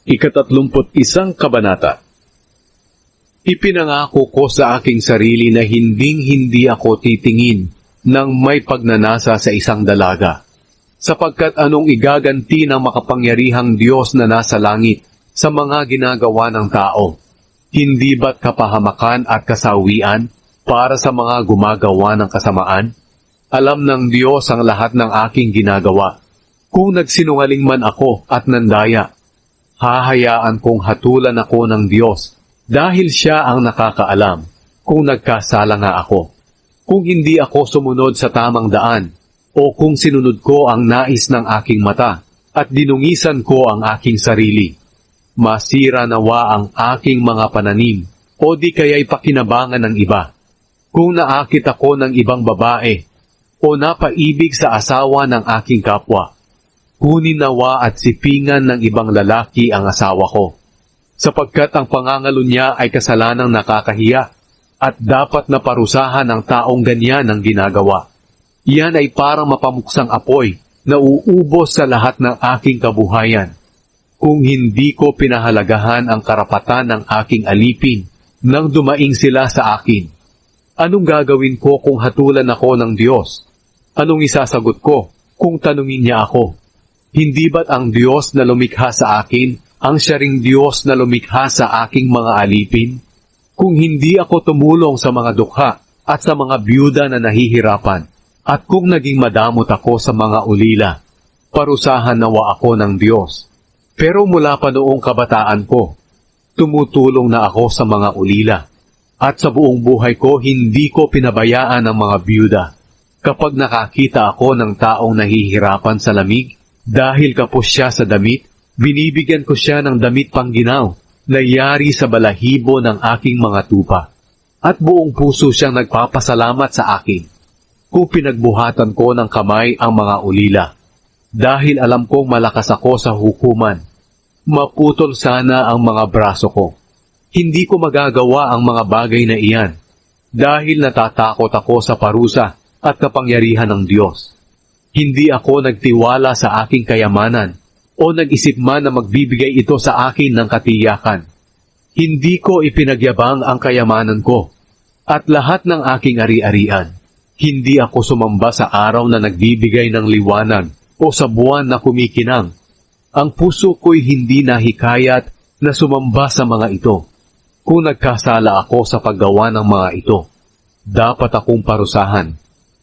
Ika-31 Kabanata. Ipinangako ko sa aking sarili na hinding-hindi ako titingin ng may pagnanasa sa isang dalaga, sapagkat anong igaganti ng makapangyarihang Diyos na nasa langit sa mga ginagawa ng tao? Hindi ba't kapahamakan at kasawian para sa mga gumagawa ng kasamaan? Alam ng Diyos ang lahat ng aking ginagawa. Kung nagsinungaling man ako at nandaya, hahayaan kong hatulan ako ng Diyos dahil Siya ang nakakaalam kung nagkasala nga ako. Kung hindi ako sumunod sa tamang daan o kung sinunod ko ang nais ng aking mata at dinungisan ko ang aking sarili, masira nawa ang aking mga pananim o di kaya'y pakinabangan ng iba. Kung naakit ako ng ibang babae o napaibig sa asawa ng aking kapwa, kunin nawa at sipingan ng ibang lalaki ang asawa ko, sapagkat ang pangangalo niya ay kasalanang nakakahiya at dapat na parusahan ng taong ganyan ang ginagawa. Iyan ay parang mapamuksang apoy na uubos sa lahat ng aking kabuhayan. Kung hindi ko pinahalagahan ang karapatan ng aking alipin nang dumaing sila sa akin, anong gagawin ko kung hatulan ako ng Diyos? Anong isasagot ko kung tanungin niya ako? Hindi ba't ang Diyos na lumikha sa akin ang siya ring Diyos na lumikha sa aking mga alipin? Kung hindi ako tumulong sa mga dukha at sa mga byuda na nahihirapan, at kung naging madamot ako sa mga ulila, parusahan nawa ako ng Diyos. Pero mula pa noong kabataan ko, tumutulong na ako sa mga ulila, at sa buong buhay ko hindi ko pinabayaan ang mga byuda. Kapag nakakita ako ng taong nahihirapan sa lamig, dahil kapos siya sa damit, binibigyan ko siya ng damit pangginaw na yari sa balahibo ng aking mga tupa. At buong puso siyang nagpapasalamat sa akin kung pinagbuhatan ko ng kamay ang mga ulila. Dahil alam kong malakas ako sa hukuman, maputol sana ang mga braso ko. Hindi ko magagawa ang mga bagay na iyan dahil natatakot ako sa parusa at kapangyarihan ng Diyos. Hindi ako nagtiwala sa aking kayamanan o nag-isip man na magbibigay ito sa akin ng katiyakan. Hindi ko ipinagyabang ang kayamanan ko at lahat ng aking ari-arian. Hindi ako sumamba sa araw na nagbibigay ng liwanag o sa buwan na kumikinang. Ang puso ko'y hindi nahikayat na sumamba sa mga ito. Kung nagkasala ako sa paggawa ng mga ito, dapat akong parusahan.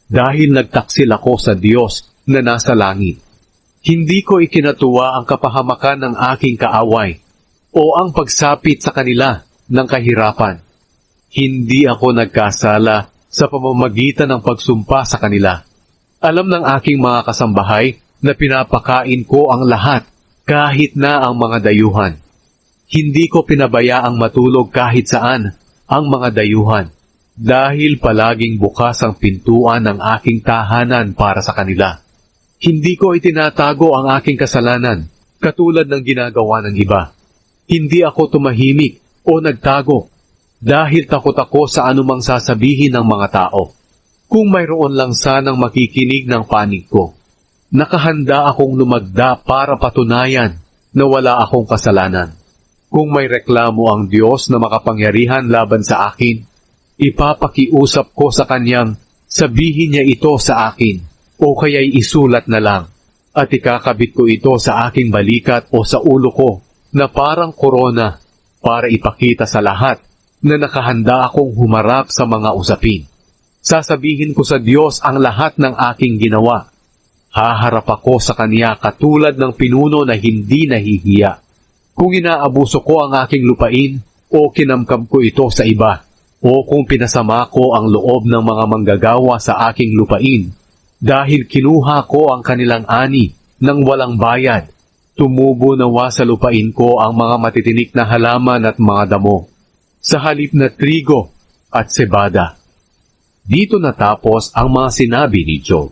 Dahil nagtaksil ako sa Diyos na nasa langit. Hindi ko ikinatuwa ang kapahamakan ng aking kaaway o ang pagsapit sa kanila ng kahirapan. Hindi ako nagkasala sa pamamagitan ng pagsumpa sa kanila. Alam ng aking mga kasambahay na pinapakain ko ang lahat kahit na ang mga dayuhan. Hindi ko pinabayaang matulog kahit saan ang mga dayuhan. Dahil palaging bukas ang pintuan ng aking tahanan para sa kanila. Hindi ko itinatago ang aking kasalanan, katulad ng ginagawa ng iba. Hindi ako tumahimik o nagtago, dahil takot ako sa anumang sasabihin ng mga tao. Kung mayroon lang sanang makikinig ng panig ko, nakahanda akong lumagda para patunayan na wala akong kasalanan. Kung may reklamo ang Diyos na makapangyarihan laban sa akin, ipapakiusap ko sa Kanyang sabihin niya ito sa akin o kaya'y isulat na lang at ikakabit ko ito sa aking balikat o sa ulo ko na parang korona para ipakita sa lahat na nakahanda akong humarap sa mga usapin. Sasabihin ko sa Diyos ang lahat ng aking ginawa. Haharap ako sa Kanya katulad ng pinuno na hindi nahihiya. Kung inaabuso ko ang aking lupain o kinamkam ko ito sa iba, o kung pinasama ko ang loob ng mga manggagawa sa aking lupain, dahil kinuha ko ang kanilang ani ng walang bayad, tumubo nawa sa lupain ko ang mga matitinik na halaman at mga damo, sa halip na trigo at sebada. Dito natapos ang mga sinabi ni Job.